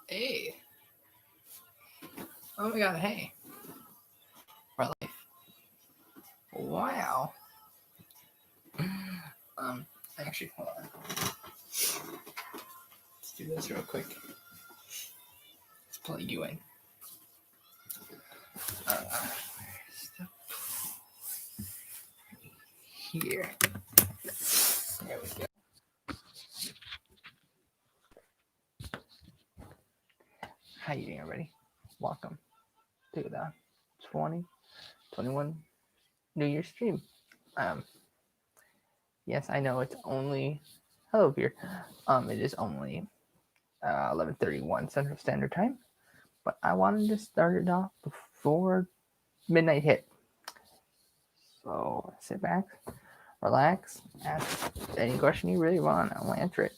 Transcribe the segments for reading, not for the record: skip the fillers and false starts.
Hey. Oh my god, hey. We're live. Wow. Actually, hold on. Let's do this real quick. Let's plug you in. Here. There we go. How you doing, everybody? Welcome to the 2021 New Year's stream. Yes, I know it's only hello here. It is only 11:31 Central Standard Time, but I wanted to start it off before midnight hit. So sit back, relax, ask any question you really want. I'll answer it.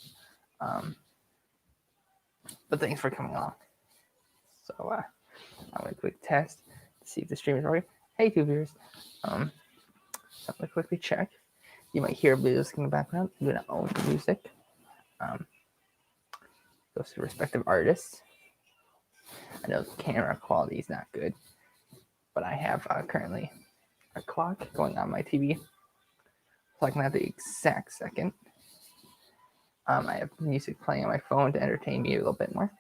But thanks for coming along. So I'm gonna quick test to see if the stream is working. Hey, two viewers. I'm gonna quickly check. You might hear music in the background. I'm gonna own the music. Goes to respective artists. I know the camera quality is not good, but I have currently a clock going on my TV, so I can have the exact second. I have music playing on my phone to entertain me a little bit more.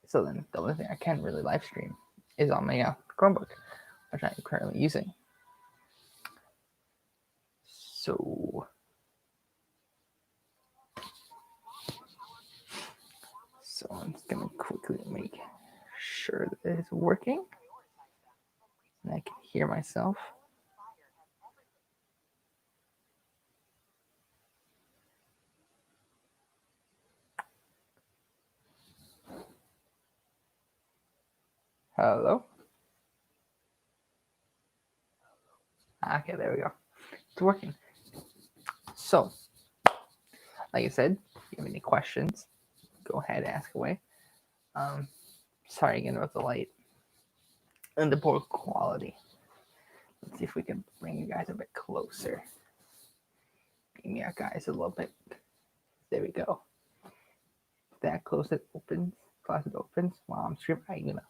So then the only thing I can really live stream is on my Chromebook, which I'm currently using. So I'm just gonna quickly make sure that it's working and I can hear myself. Hello? Okay, there we go. It's working. So, like I said, if you have any questions, go ahead and ask away. Sorry again about the light and the poor quality. Let's see if we can bring you guys a bit closer. Bring you guys a little bit. There we go. That close it opens. Close it opens while I'm streaming. I'm gonna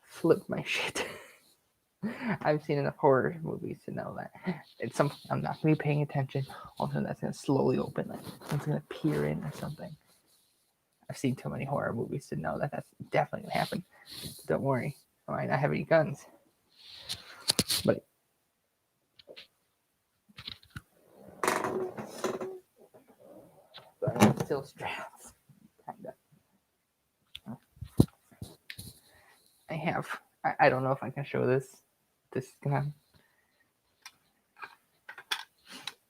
flip my shit. I've seen enough horror movies to know that it's something I'm not gonna be paying attention. All of a sudden, that's gonna slowly open, like someone's gonna peer in or something. I've seen too many horror movies to know that that's definitely gonna happen. But don't worry, I might not have any guns, but I'm still strapped, kinda. I have. I don't know if I can show this. This is gonna.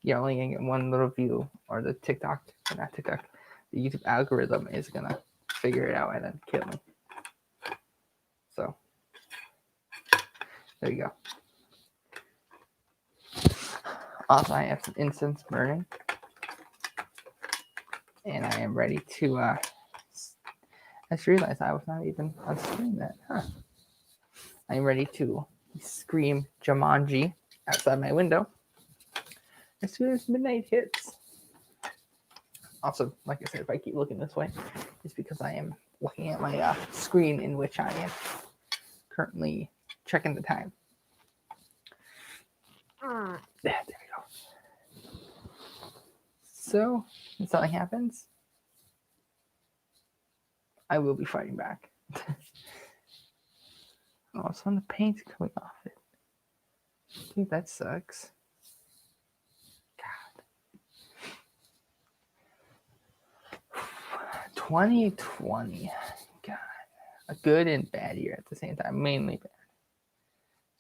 You're only gonna get one little view, or the TikTok, or not TikTok, the YouTube algorithm is gonna figure it out and then kill me. So there you go. Also, I have some incense burning, and I am ready to. I just realized I was not even on screen. That I am ready to scream Jumanji outside my window as soon as midnight hits. Also, like I said, if I keep looking this way, it's because I am looking at my screen in which I am currently checking the time. There we go. So, when something happens, I will be fighting back. Oh, some of the paint's coming off it. Dude, that sucks. God. 2020. God. A good and bad year at the same time. Mainly bad.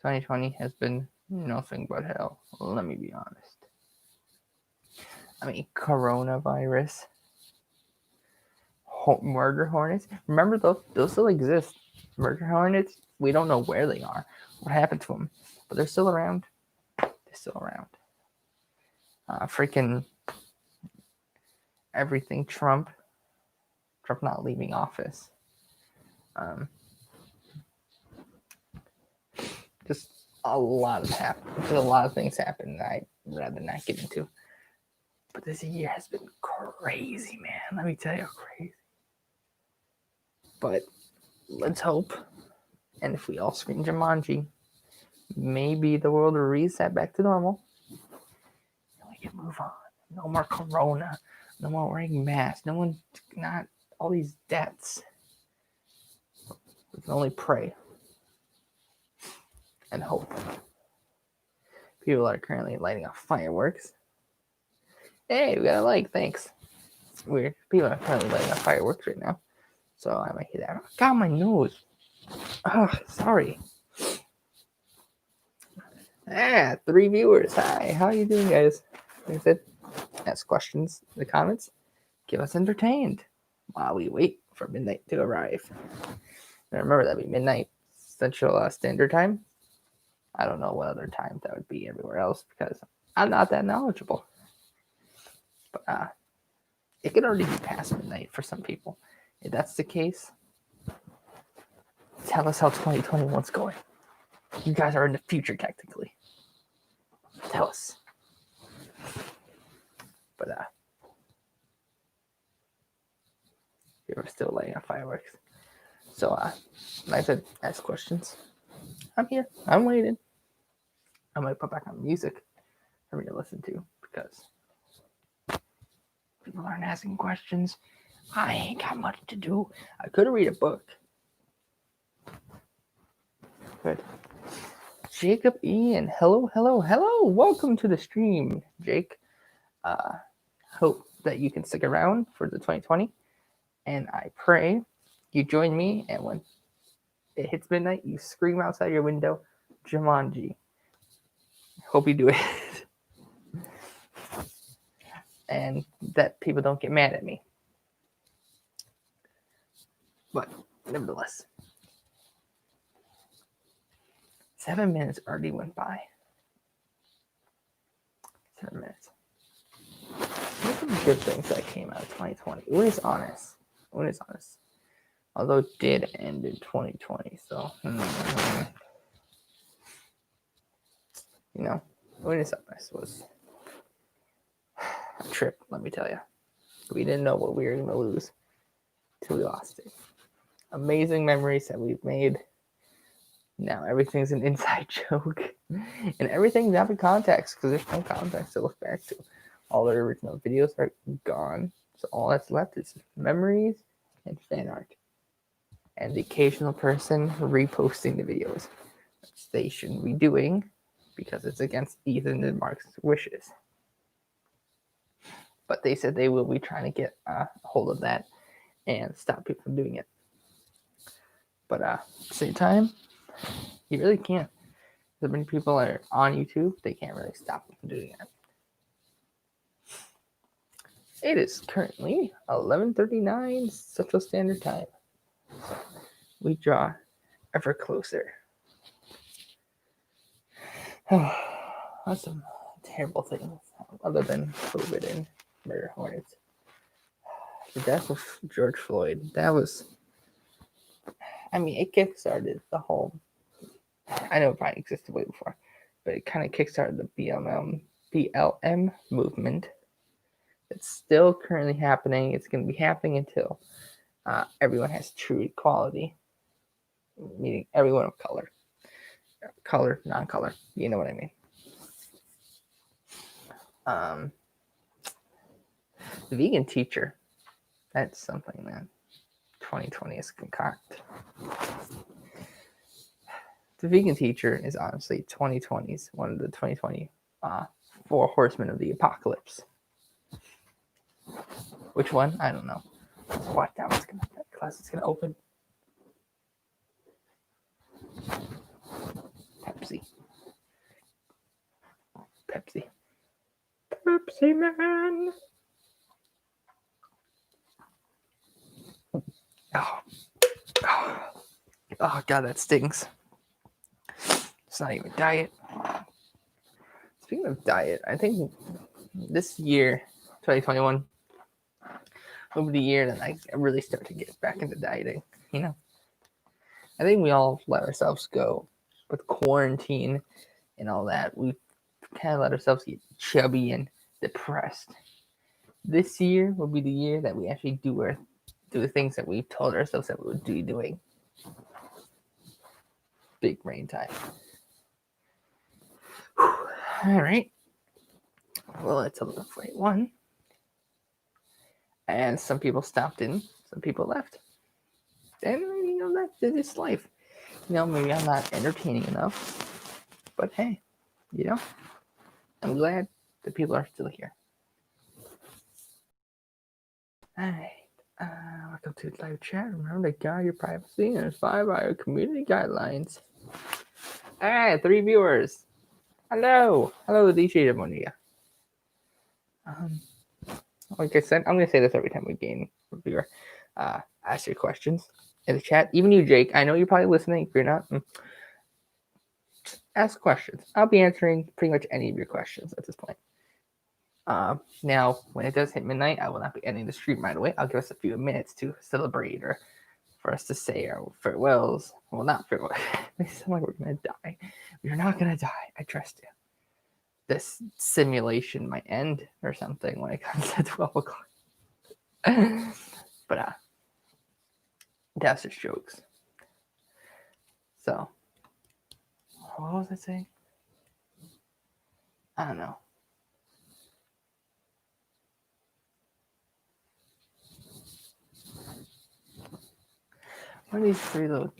2020 has been nothing but hell. Let me be honest. I mean, coronavirus. Murder hornets. Remember those still exist. Murder hornets. We don't know where they are. What happened to them? But they're still around. They're still around. Freaking everything Trump. Trump not leaving office. Just a lot of things happened that I'd rather not get into. But this year has been crazy, man. Let me tell you, crazy. But let's hope. And if we all scream Jumanji, maybe the world will reset back to normal. And we can move on. No more corona. No more wearing masks. Not all these deaths. We can only pray and hope. People are currently lighting off fireworks. Hey, we got a like, thanks. Weird. People are currently lighting off fireworks right now. So I might hit that. Got my nose. Oh, sorry. 3 viewers. Hi, how you doing, guys? Like I said, ask questions in the comments. Get us entertained while we wait for midnight to arrive. Now remember, that'd be midnight Central Standard Time. I don't know what other time that would be everywhere else because I'm not that knowledgeable. But it could already be past midnight for some people. If that's the case, tell us how 2021's going. You guys are in the future, technically. Tell us. But you're still lighting off fireworks. So, like I said, ask questions. I'm here. I'm waiting. I might put back on music for me to listen to because people aren't asking questions. I ain't got much to do. I could read a book. Good. Jacob Ian, hello. Welcome to the stream, Jake. Hope that you can stick around for the 2020. And I pray you join me, and when it hits midnight, you scream outside your window, Jumanji. Hope you do it. And that people don't get mad at me. But nevertheless, 7 minutes already went by. 7 minutes. What are some good things that came out of 2020? Ruen.Allis. Although it did end in 2020, so Ruen.Allis was a trip, let me tell you. We didn't know what we were going to lose till we lost it. Amazing memories that we've made. Now everything's an inside joke. And everything's out of context because there's no context to look back to. All the original videos are gone. So all that's left is memories and fan art. And the occasional person reposting the videos, which they shouldn't be doing because it's against Ethan and Mark's wishes. But they said they will be trying to get a hold of that and stop people from doing it. But at the same time, you really can't. So many people are on YouTube, they can't really stop them from doing it. It is currently 11:39 Central Standard Time. So we draw ever closer. That's some terrible things other than COVID and murder hornets. The death of George Floyd, that was, it kickstarted the whole, I know it probably existed way before, but it kind of kickstarted the BLM movement. It's still currently happening. It's going to be happening until everyone has true equality, meaning everyone of color, non-color, you know what I mean. The vegan teacher, that's something that 2020 is concocted. The vegan teacher is honestly 2020's one of the 2020 four horsemen of the apocalypse. Which one? I don't know. Watch out! That class is gonna open. Pepsi man. Oh god, that stings. It's not even diet. Speaking of diet, I think this year, 2021, will be the year that I really start to get back into dieting. I think we all let ourselves go with quarantine and all that. We kind of let ourselves get chubby and depressed. this year will be the year that we actually do the things that we told ourselves that we would be doing. Big brain time. All right. Well, it's 11:41, and some people stopped in, some people left, and that's it's life. Maybe I'm not entertaining enough, but hey, I'm glad that people are still here. All right. Welcome to live chat. Remember to guard your privacy and abide by our community guidelines. All right, 3 viewers. Hello, DJ Monia. Like I said, I'm gonna say this every time we gain a viewer. Ask your questions in the chat. Even you, Jake. I know you're probably listening. If you're not, ask questions. I'll be answering pretty much any of your questions at this point. Now, when it does hit midnight, I will not be ending the stream right away. I'll give us a few minutes to celebrate or for us to say our farewells. Well, not farewell. They sound like we're gonna die. We're not gonna die. I trust you. This simulation might end or something when it comes to 12 o'clock. But that's just jokes. So, what was I saying? I don't know. What are these 3 little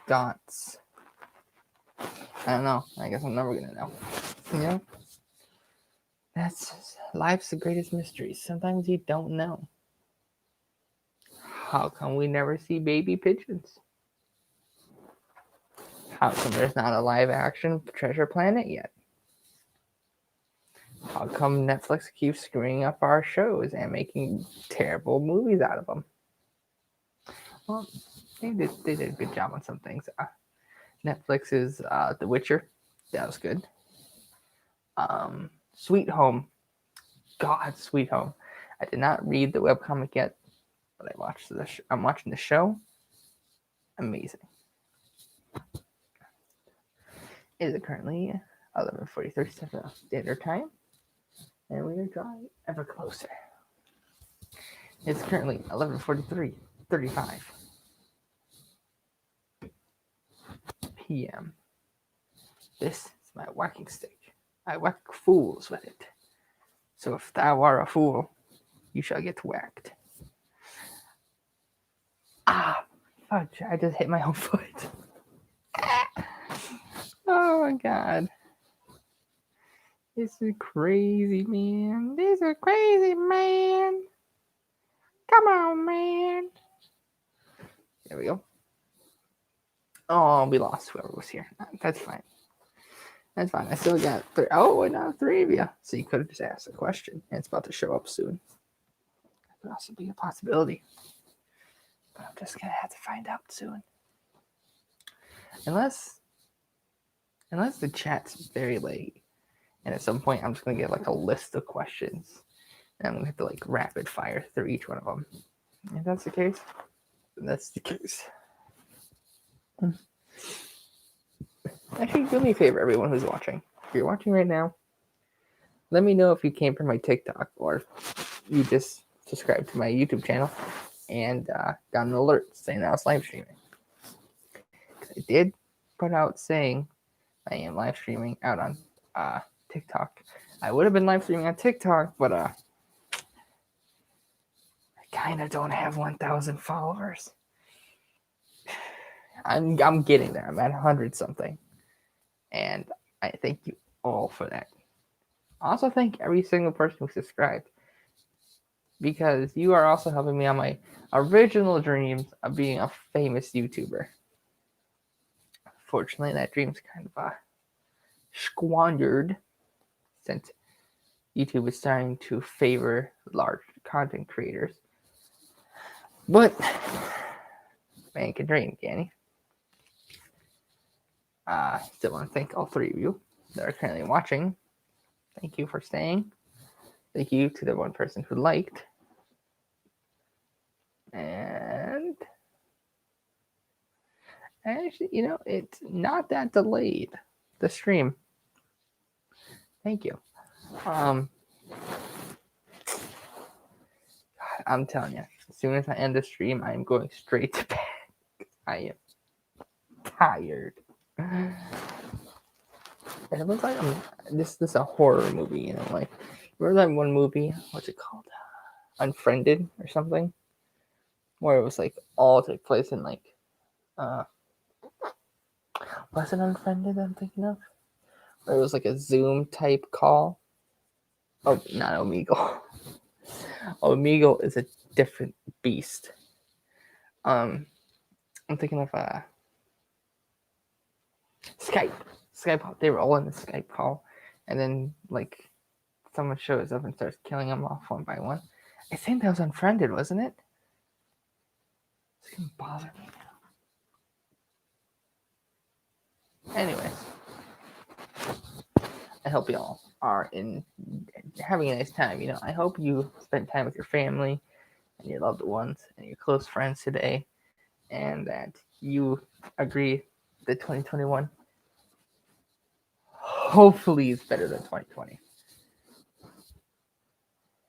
dots? I don't know. I guess I'm never gonna know. That's life's the greatest mystery. Sometimes you don't know. How come we never see baby pigeons? How come there's not a live action Treasure Planet yet? How come Netflix keeps screwing up our shows and making terrible movies out of them? Well, they did a good job on some things. Netflix's The Witcher, that was good. Sweet Home, God, Sweet Home. I did not read the webcomic yet, but I'm watching the show. Amazing. It is currently 11:43 Central Standard Time, and we are drawing ever closer. It's currently 11:43:35 p.m. This is my whacking stick. I whack fools with it. So if thou art a fool, you shall get whacked. Fudge, I just hit my own foot. Oh my god. This is crazy, man. This is crazy, man. Come on, man. There we go. Oh, we lost whoever was here. That's fine. That's fine. I still got 3. Oh, and now 3 of you. So you could have just asked a question, and it's about to show up soon. That could also be a possibility. But I'm just going to have to find out soon. Unless the chat's very late. And at some point, I'm just going to get like a list of questions. And I'm going to have to like rapid fire through each one of them. If that's the case, then that's the case. Actually, do me a favor, everyone who's watching. If you're watching right now, let me know if you came from my TikTok or you just subscribed to my YouTube channel and got an alert saying that I was live streaming. I did put out saying I am live streaming out on TikTok. I would have been live streaming on TikTok, but I kind of don't have 1,000 followers. I'm getting there. I'm at 100 something. And I thank you all for that. I also thank every single person who subscribed, because you are also helping me on my original dreams of being a famous YouTuber. Fortunately, that dream's kind of squandered since YouTube is starting to favor large content creators. But man can dream, can he? Still want to thank all 3 of you that are currently watching. Thank you for staying. Thank you to the one person who liked. And actually, it's not that delayed, the stream. Thank you. I'm telling you, as soon as I end the stream, I'm going straight to bed. I am tired. And it looks like this is a horror movie, you know, like remember that one movie? What's it called? Unfriended or something, where it was like all took place in like was it Unfriended I'm thinking of? Where it was like a Zoom type call. Oh, not Omegle. Omegle is a different beast. I'm thinking of Skype. Skype. They were all in the Skype call, and then like someone shows up and starts killing them off one by one. I think that was Unfriended, wasn't it? It's gonna bother me now. Anyways, I hope y'all are having a nice time. You know, I hope you spent time with your family and your loved ones and your close friends today, and that you agree that 2021 hopefully is better than 2020.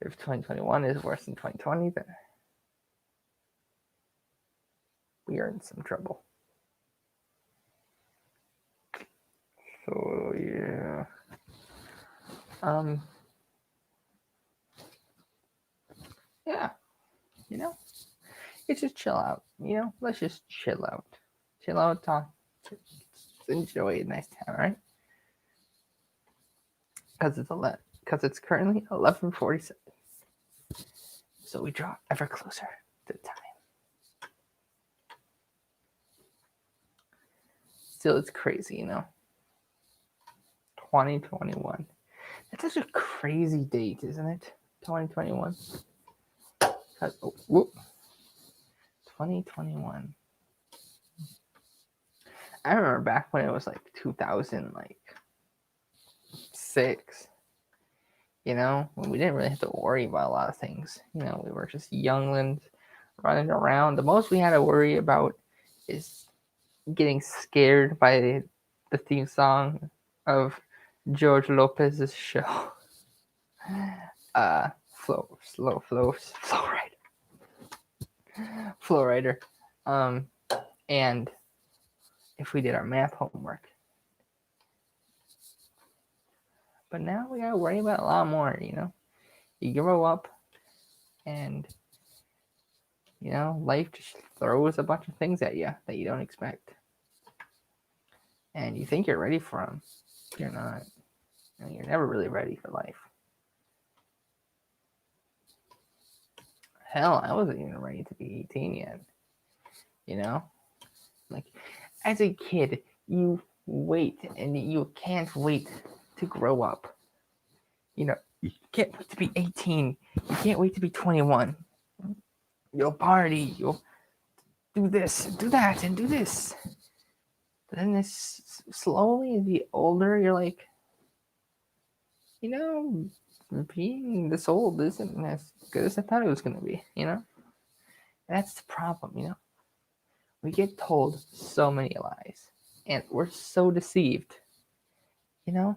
If 2021 is worse than 2020, then we are in some trouble. So yeah. Yeah, you know, it's just chill out. You know, let's just chill out, talk, enjoy a nice time, right? Because it's currently 11:47, so we draw ever closer to the time. Still, it's crazy, you know. 2021. That's such a crazy date, isn't it? 2021. 2021. I remember back when it was like 2006. You know, when we didn't really have to worry about a lot of things. You know, we were just younglings running around. The most we had to worry about is getting scared by the theme song of George Lopez's show. Flow Rider. And if we did our math homework. But now we gotta worry about a lot more, you know. You grow up and you know, life just throws a bunch of things at you that you don't expect. And you think you're ready for them. You're not. You know, you're never really ready for life. Hell, I wasn't even ready to be 18 yet. You know? Like, as a kid, you wait and you can't wait to grow up. You know, you can't wait to be 18. You can't wait to be 21. You'll party. You'll do this, do that, and do this. But then this slowly, as you get older, you're like, you know, being this old isn't as good as I thought it was going to be, you know? And that's the problem, you know? We get told so many lies, and we're so deceived, you know?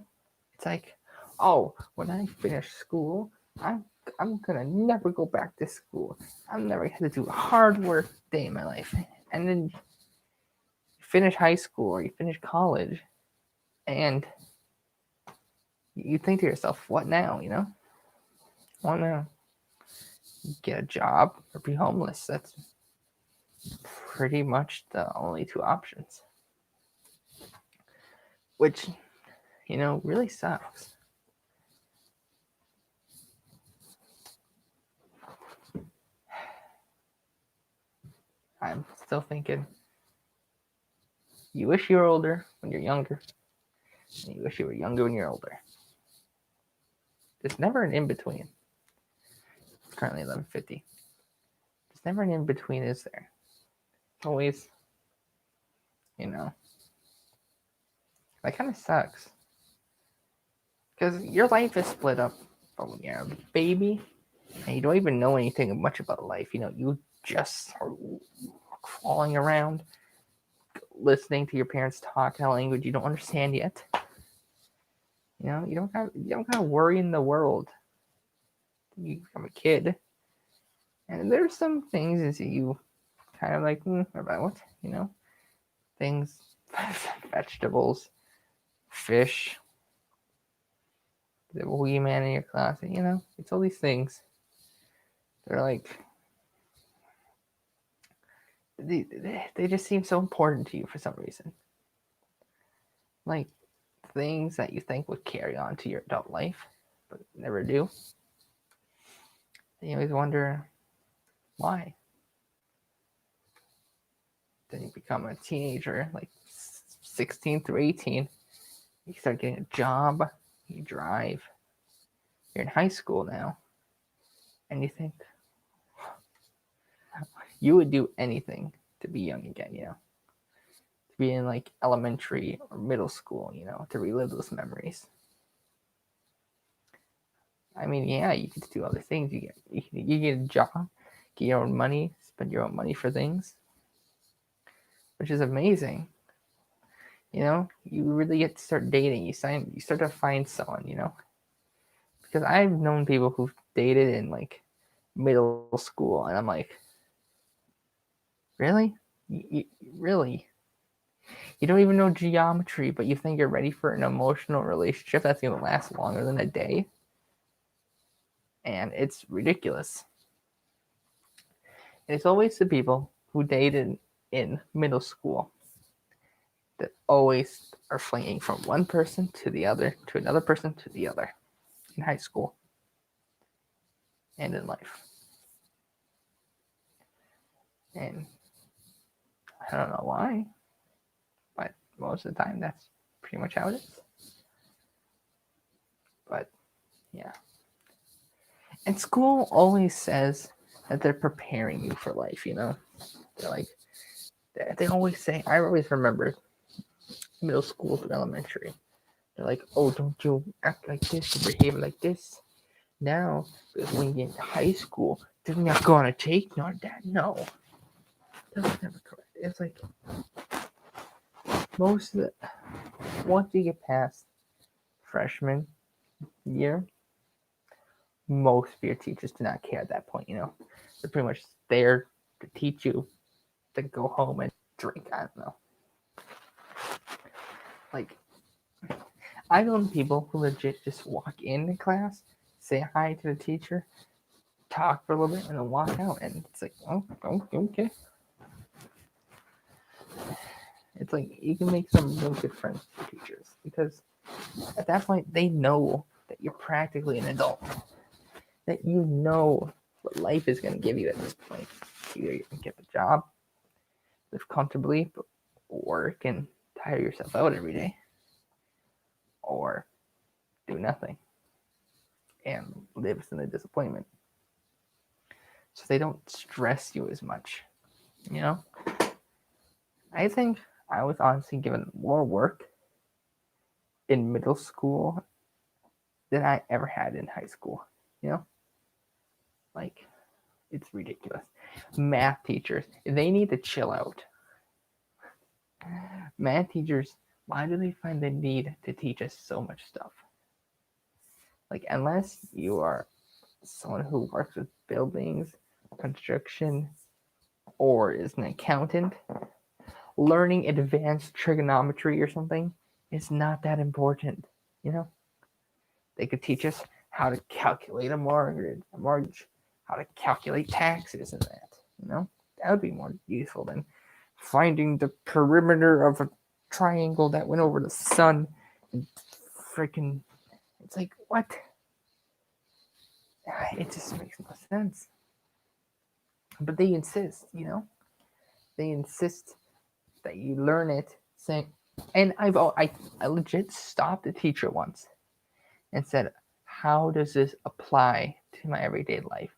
It's like, oh, when I finish school, I'm going to never go back to school. I'm never going to do a hard work day in my life. And then you finish high school or you finish college, and you think to yourself, what now, you know? What now? Get a job or be homeless. That's pretty much the only two options. Which, you know, really sucks. I'm still thinking, you wish you were older when you're younger, and you wish you were younger when you're older. There's never an in-between. It's currently 11:50. There's never an in-between, is there? It's always, you know, that kind of sucks. Because your life is split up from when you're a baby, and you don't even know anything much about life. You know, you just are crawling around, listening to your parents talk in a language you don't understand yet. You know, you don't have to worry in the world. You become a kid. And there's some things that you kind of like about, things, vegetables, fish, the wee man in your closet, it's all these things. They're like, they just seem so important to you for some reason. Like things that you think would carry on to your adult life, but never do. And you always wonder why. Then you become a teenager, like 16 through 18. You start getting a job, you drive. You're in high school now, and you think you would do anything to be young again, to be in like elementary or middle school, to relive those memories. I mean, yeah, you get to do other things. You get a job, get your own money, spend your own money for things, which is amazing. You really get to start dating. You start to find someone. Because I've known people who've dated in like middle school, and I'm like, really, really, you don't even know geometry, but you think you're ready for an emotional relationship that's gonna last longer than a day, and it's ridiculous. And it's always the people who dated in middle school that always are flinging from one person to the other, to another person to the other in high school and in life. And I don't know why, but most of the time that's pretty much how it is. But yeah. And school always says that they're preparing you for life, They're like, they always say, I always remember middle school through elementary. They're like, oh, don't you act like this or behave like this. Now, because when you get into high school, they're not going to take none of that. No. That's never correct. It's like, most of the, once you get past freshman year, most of your teachers do not care at that point, They're pretty much there to teach you to go home and drink. I don't know. Like, I've known people who legit just walk into class, say hi to the teacher, talk for a little bit, and then walk out. And it's like, oh okay. It's like you can make some really good friends with teachers because at that point they know that you're practically an adult, that you know what life is going to give you at this point. Either you can get a job, live comfortably, but work and tire yourself out every day, or do nothing and live in the disappointment. So they don't stress you as much, I think I was honestly given more work in middle school than I ever had in high school, Like, it's ridiculous. Math teachers, they need to chill out. Math teachers, why do they find the need to teach us so much stuff? Like, unless you are someone who works with buildings, construction, or is an accountant, learning advanced trigonometry or something is not that important, They could teach us how to calculate a mortgage, how to calculate taxes and that, That would be more useful than finding the perimeter of a triangle that went over the sun and freaking, it's like, what? It just makes no sense. But they insist, They insist that you learn it, saying, and I legit stopped a teacher once and said, how does this apply to my everyday life?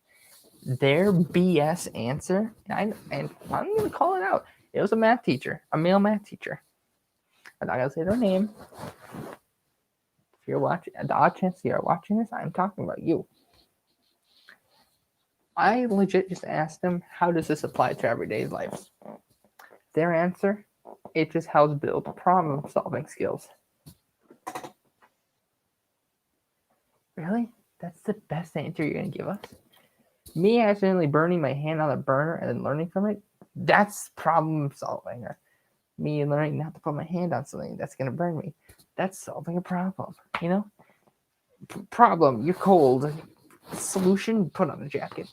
Their BS answer, and I'm going to call it out. It was a math teacher, a male math teacher. I'm not going to say their name. If you're watching, the odd chance you're watching this, I'm talking about you. I legit just asked them, how does this apply to everyday life? Their answer, it just helps build problem-solving skills. Really? That's the best answer you're going to give us? Me accidentally burning my hand on the burner and then learning from it, that's problem solving. Or me learning not to put my hand on something that's going to burn me, that's solving a problem. Problem, you're cold. Solution, put on a jacket.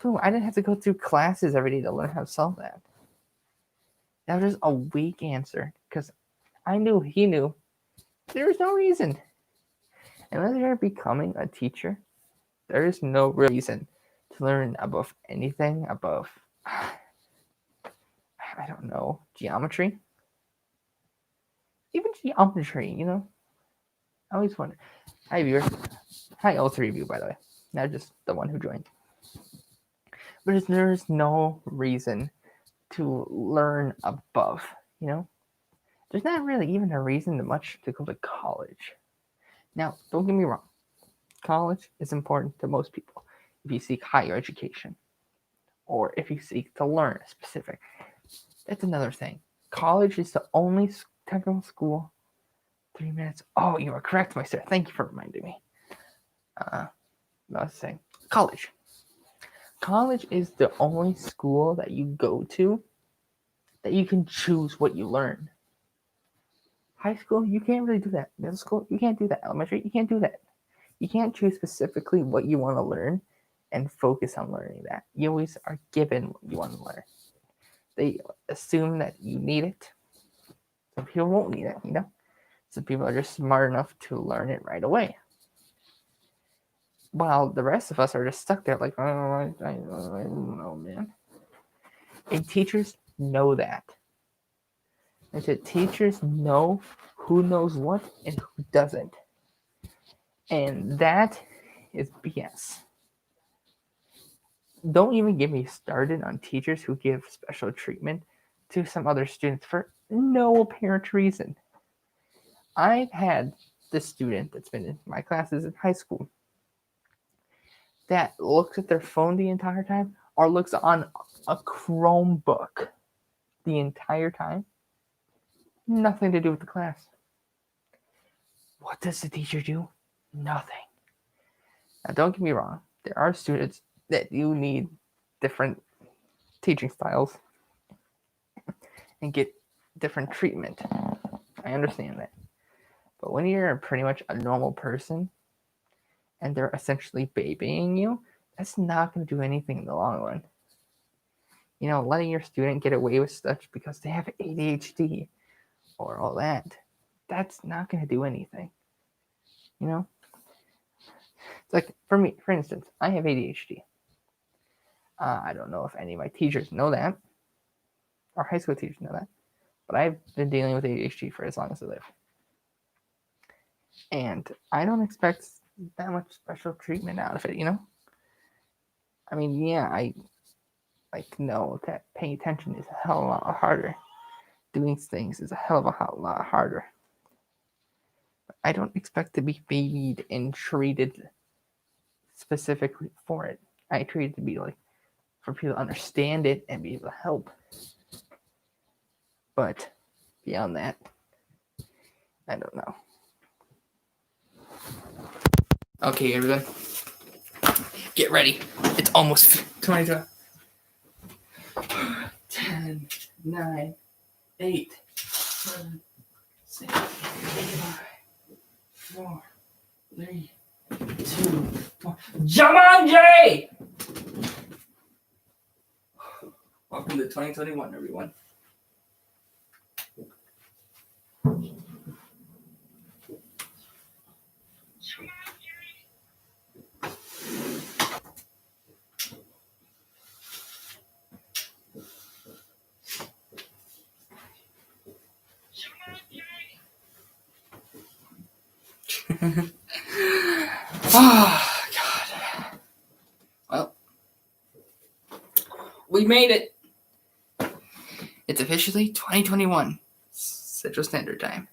Boom, I didn't have to go through classes every day to learn how to solve that. That was just a weak answer because I knew he knew there was no reason. Unless you're becoming a teacher, there is no real reason to learn above anything above, I don't know, geometry. Even geometry, I always wonder. Hi, viewers. Hi, all three of you, by the way. Not just the one who joined. But there's no reason to learn above, There's not really even a reason much to go to college. Now, don't get me wrong. College is important to most people if you seek higher education or if you seek to learn a specific. That's another thing. College is the only technical school. 3 minutes. Oh, you are correct, my sir. Thank you for reminding me. I was saying college. College is the only school that you go to that you can choose what you learn. High school, you can't really do that. Middle school, you can't do that. Elementary, you can't do that. You can't choose specifically what you want to learn and focus on learning that. You always are given what you want to learn. They assume that you need it. Some people won't need it, Some people are just smart enough to learn it right away. While the rest of us are just stuck there like, oh, I don't know, man. And teachers know that. And so teachers know who knows what and who doesn't. And that is BS. Don't even get me started on teachers who give special treatment to some other students for no apparent reason. I've had this student that's been in my classes in high school that looks at their phone the entire time or looks on a Chromebook the entire time. Nothing to do with the class. What does the teacher do? Nothing. Now, don't get me wrong. There are students that you need different teaching styles and get different treatment. I understand that. But when you're pretty much a normal person and they're essentially babying you, that's not going to do anything in the long run. Letting your student get away with stuff because they have ADHD or all that, that's not going to do anything. It's like, for me, for instance, I have ADHD. I don't know if any of my teachers know that, or high school teachers know that, but I've been dealing with ADHD for as long as I live. And I don't expect that much special treatment out of it, I mean, yeah, I know that paying attention is a hell of a lot harder. Doing things is a hell of a lot harder. But I don't expect to be babied and treated specifically for it. I treat it to be like for people to understand it and be able to help. But beyond that, I don't know. Okay, everyone. Get ready. It's almost 22. 10, 9, 8, 7, 6, 5, 4, 3, 2, 1. Jumanji! Welcome to 2021, everyone. Oh, God. Well, we made it. It's officially 2021 Central Standard Time.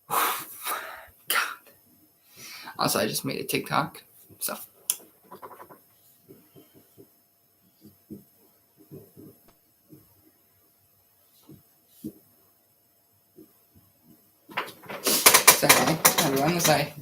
God. Also, I just made a TikTok, so. Sorry, everyone, as I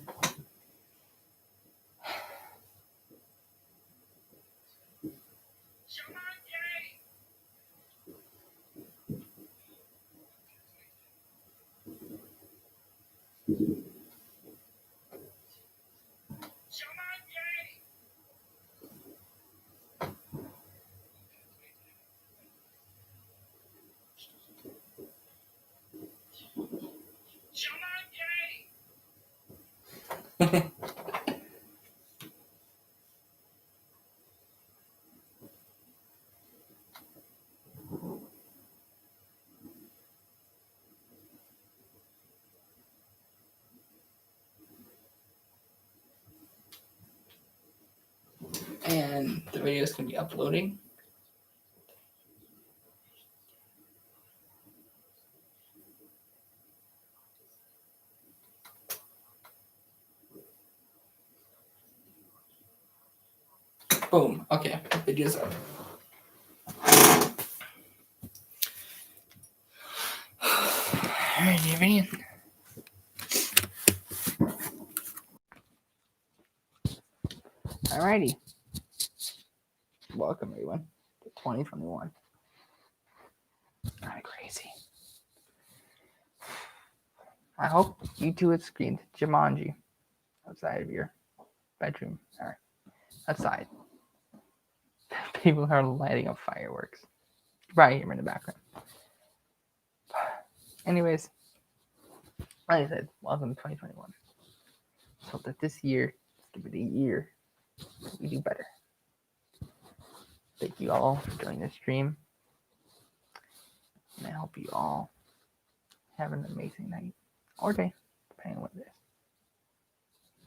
And the video is going to be uploading. Boom. Okay, the video's up. Alright, do you have any? Alrighty. Welcome everyone to 2021. Kind of crazy. I hope you two had screened Jumanji outside of your bedroom or outside. People are lighting up fireworks. You probably hear them in the background. Anyways, like I said, welcome to 2021. So that this year is going to be the year we do better. Thank you all for joining the stream. And I hope you all have an amazing night or day, depending on what it is.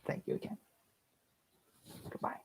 Thank you again. Goodbye.